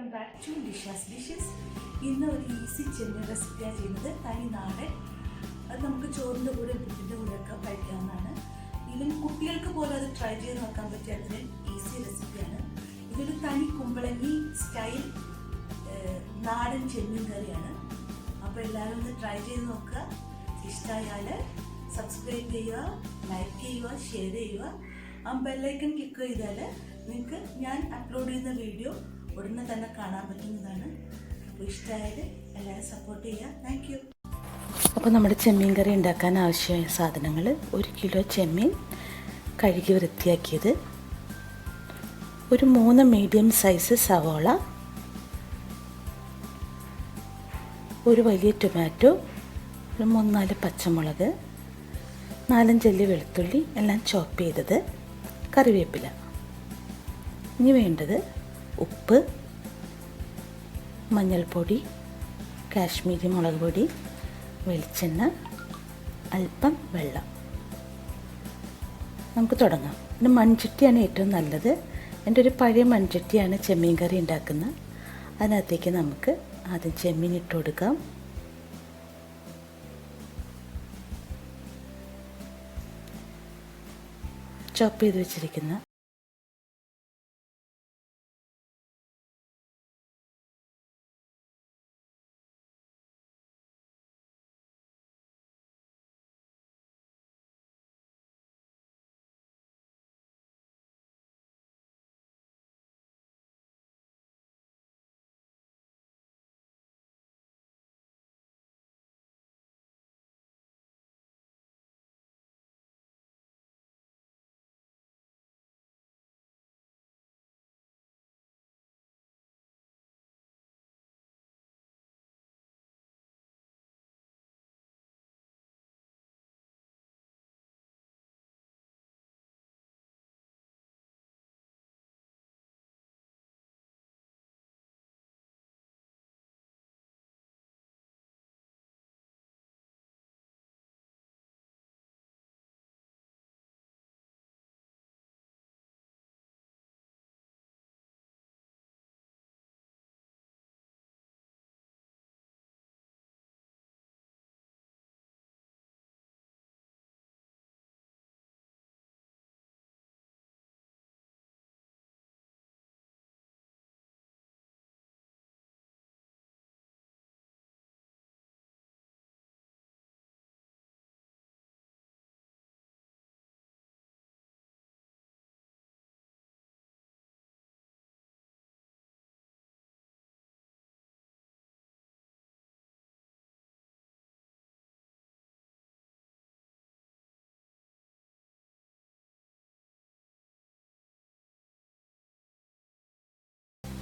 Welcome back to dishes dishes. ഇന്ന് ഒരു easy ചെമ്മീൻ റെസിപ്പിയാണ് ചെയ്യുന്നത്. തനി നാടൻ. അത് നമുക്ക് ചോറിൻ്റെ കൂടെ പുട്ടിൻ്റെ കൂടെയൊക്കെ കഴിക്കാവുന്നതാണ്. ഈവൻ കുട്ടികൾക്ക് പോലും അത് ട്രൈ ചെയ്ത് നോക്കാൻ പറ്റിയ അത്രയും ഈസി റെസിപ്പിയാണ്. ഇതൊരു തനി കുമ്പളങ്ങി സ്റ്റൈൽ നാടൻ ചെമ്മീൻ കറിയാണ്. അപ്പോൾ എല്ലാവരും ഒന്ന് ട്രൈ ചെയ്ത് നോക്കുക. ഇഷ്ടമായാൽ സബ്സ്ക്രൈബ് ചെയ്യുക, ലൈക്ക് ചെയ്യുക, ഷെയർ ചെയ്യുക. ആ ബെല്ലൈക്കൺ ക്ലിക്ക് ചെയ്താൽ നിങ്ങൾക്ക് ഞാൻ അപ്ലോഡ് ചെയ്യുന്ന വീഡിയോ ഉടനെ തന്നെ കാണാൻ പറ്റുന്നതാണ്. അപ്പോൾ ഇഷ്ടമായത് എല്ലാവരും സപ്പോർട്ട് ചെയ്യുക. Thank you. അപ്പോൾ നമ്മുടെ ചെമ്മീൻ കറി ഉണ്ടാക്കാൻ ആവശ്യമായ സാധനങ്ങൾ: 1 കിലോ ചെമ്മീൻ കഴുകി വൃത്തിയാക്കിയത്, ഒരു 3 മീഡിയം സൈസ് സവോള, ഒരു വലിയ ടൊമാറ്റോ, ഒരു 3-4 പച്ചമുളക്, 4-5 അല്ലി വെളുത്തുള്ളി എല്ലാം ചോപ്പ് ചെയ്തത്, കറിവേപ്പില. ഇനി വേണ്ടത് ഉപ്പ്, മഞ്ഞൾപ്പൊടി, കാശ്മീരി മുളക് പൊടി, വെളിച്ചെണ്ണ, അല്പം വെള്ളം. നമുക്ക് തുടങ്ങാം. പിന്നെ മൺചട്ടിയാണ് ഏറ്റവും നല്ലത്. എൻ്റെ ഒരു പഴയ മൺചട്ടിയാണ് ചെമ്മീൻ കറി ഉണ്ടാക്കുന്നത്. അതിനകത്തേക്ക് നമുക്ക് ആദ്യം ചെമ്മീൻ ഇട്ട് കൊടുക്കാം. ചോപ്പ് ചെയ്ത് വെച്ചിരിക്കുന്ന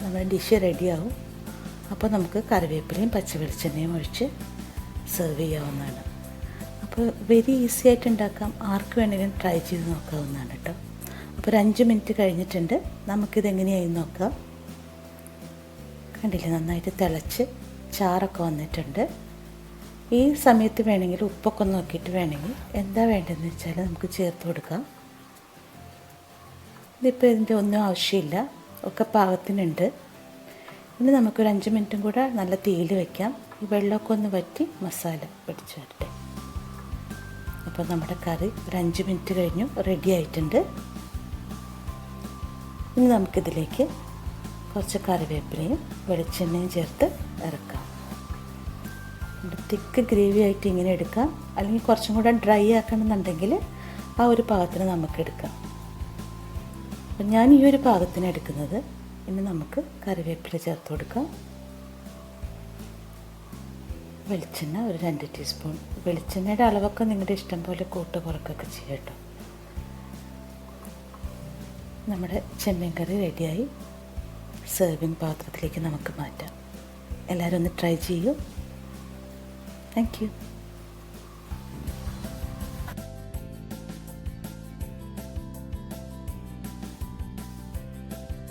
നമ്മുടെ ഡിഷ് റെഡിയാവും. അപ്പോൾ നമുക്ക് കറിവേപ്പിലയും പച്ചവെളിച്ചെണ്ണയും ഒഴിച്ച് സെർവ് ചെയ്യാവുന്നതാണ്. അപ്പോൾ വെരി ഈസി ആയിട്ട് ഉണ്ടാക്കാം. ആർക്ക് വേണമെങ്കിലും ട്രൈ ചെയ്ത് നോക്കാവുന്നതാണ് കേട്ടോ. അപ്പോൾ ഒരു 5 മിനിറ്റ് കഴിഞ്ഞിട്ടുണ്ട്. നമുക്കിതെങ്ങനെയായി നോക്കാം. കണ്ടില്ലേ, നന്നായിട്ട് തിളച്ച് ചാറൊക്കെ വന്നിട്ടുണ്ട്. ഈ സമയത്ത് വേണമെങ്കിൽ ഉപ്പൊക്കെ നോക്കിയിട്ട് വേണമെങ്കിൽ എന്താ വേണ്ടതെന്ന് വെച്ചാൽ നമുക്ക് ചേർത്ത് കൊടുക്കാം. ഇതിപ്പോൾ ഇതിൻ്റെ ഒന്നും ആവശ്യമില്ല, ഒക്കെ പാകത്തിനുണ്ട്. ഇനി നമുക്കൊരു 5 മിനിറ്റും കൂടെ നല്ല തീയിൽ വയ്ക്കാം. ഈ വെള്ളമൊക്കെ ഒന്ന് വറ്റി മസാല പിടിച്ച് വരട്ടെ. അപ്പോൾ നമ്മുടെ കറി ഒരു 5 മിനിറ്റ് കഴിഞ്ഞു റെഡി ആയിട്ടുണ്ട്. ഇനി നമുക്കിതിലേക്ക് കുറച്ച് കറിവേപ്പിലയും വെളിച്ചെണ്ണയും ചേർത്ത് ഇറക്കാം. തിക്ക് ഗ്രേവി ആയിട്ട് ഇങ്ങനെ എടുക്കാം, അല്ലെങ്കിൽ കുറച്ചും കൂടെ ഡ്രൈ ആക്കണമെന്നുണ്ടെങ്കിൽ ആ ഒരു പാകത്തിന് നമുക്ക് എടുക്കാം. അപ്പം ഞാൻ ഈ ഒരു പാകത്തിന് എടുക്കുന്നത്. ഇനി നമുക്ക് കറിവേപ്പില ചേർത്ത് കൊടുക്കാം. വെളിച്ചെണ്ണ ഒരു 2 ടീസ്പൂൺ. വെളിച്ചെണ്ണയുടെ അളവൊക്കെ നിങ്ങളുടെ ഇഷ്ടം പോലെ കൂട്ട് കുറക്കൊക്കെ ചെയ്യാം കേട്ടോ. നമ്മുടെ ചെമ്മീൻ കറി റെഡിയായി. സെർവിങ് പാത്രത്തിലേക്ക് നമുക്ക് മാറ്റാം. എല്ലാവരും ഒന്ന് ട്രൈ ചെയ്യൂ. Thank you.